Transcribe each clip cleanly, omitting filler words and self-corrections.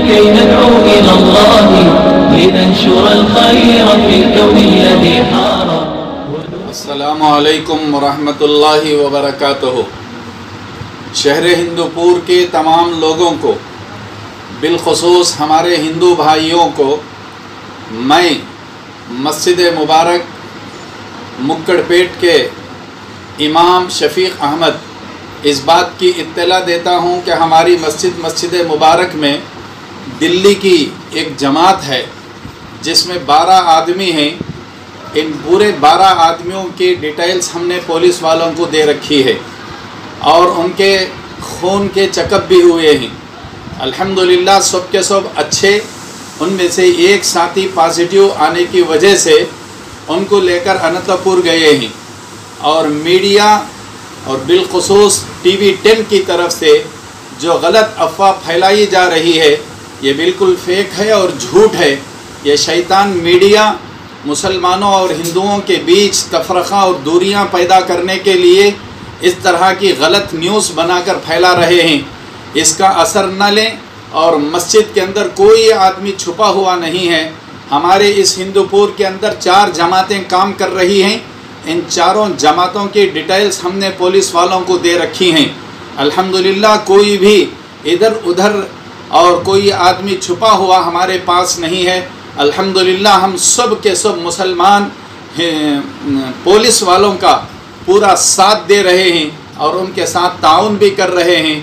كي ندعو إلى الله لننشر الخير في الكون الذي حار. السلام علیکم ورحمۃ اللہ وبرکاتہ. شہر ہندوپور کے تمام لوگوں کو، بالخصوص ہمارے ہندو بھائیوں کو، میں مسجد مبارک مکڑ پیٹ کے امام شفیق احمد اس بات کی اطلاع دیتا ہوں کہ ہماری مسجد مبارک میں دلی کی ایک جماعت ہے جس میں 12 آدمی ہیں. ان پورے 12 آدمیوں کی ڈیٹیلز ہم نے پولیس والوں کو دے رکھی ہے اور ان کے خون کے چیک اپ بھی ہوئے ہیں. الحمدللہ سب کے سب اچھے. ان میں سے ایک ساتھی پازیٹیو آنے کی وجہ سے ان کو لے کر اننت پور گئے ہیں. اور میڈیا اور بالخصوص ٹی وی 10 کی طرف سے جو غلط افواہ پھیلائی جا رہی ہے یہ بالکل فیک ہے اور جھوٹ ہے. یہ شیطان میڈیا مسلمانوں اور ہندوؤں کے بیچ تفرقہ اور دوریاں پیدا کرنے کے لیے اس طرح کی غلط نیوز بنا کر پھیلا رہے ہیں. اس کا اثر نہ لیں. اور مسجد کے اندر کوئی آدمی چھپا ہوا نہیں ہے. ہمارے اس ہندوپور کے اندر 4 جماعتیں کام کر رہی ہیں. ان چاروں جماعتوں کی ڈیٹیلز ہم نے پولیس والوں کو دے رکھی ہیں. الحمدللہ کوئی بھی ادھر ادھر اور کوئی آدمی چھپا ہوا ہمارے پاس نہیں ہے. الحمدللہ ہم سب کے سب مسلمان پولیس والوں کا پورا ساتھ دے رہے ہیں اور ان کے ساتھ تعاون بھی کر رہے ہیں.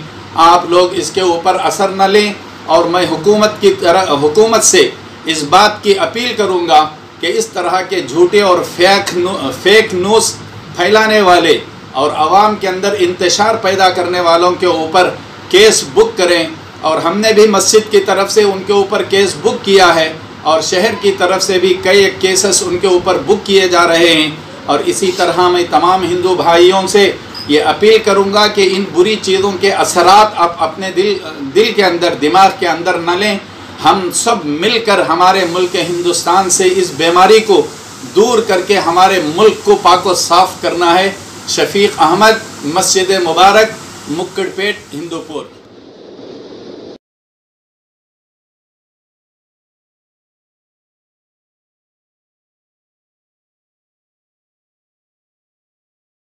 آپ لوگ اس کے اوپر اثر نہ لیں. اور میں حکومت سے اس بات کی اپیل کروں گا کہ اس طرح کے جھوٹے اور فیک نیوز پھیلانے والے اور عوام کے اندر انتشار پیدا کرنے والوں کے اوپر کیس بک کریں. اور ہم نے بھی مسجد کی طرف سے ان کے اوپر کیس بک کیا ہے اور شہر کی طرف سے بھی کئی کیسز ان کے اوپر بک کیے جا رہے ہیں. اور اسی طرح میں تمام ہندو بھائیوں سے یہ اپیل کروں گا کہ ان بری چیزوں کے اثرات آپ اپنے دل کے اندر، دماغ کے اندر نہ لیں. ہم سب مل کر ہمارے ملک ہندوستان سے اس بیماری کو دور کر کے ہمارے ملک کو پاک و صاف کرنا ہے. شفیق احمد، مسجد مبارک، مکڑ پیٹ، ہندوپور.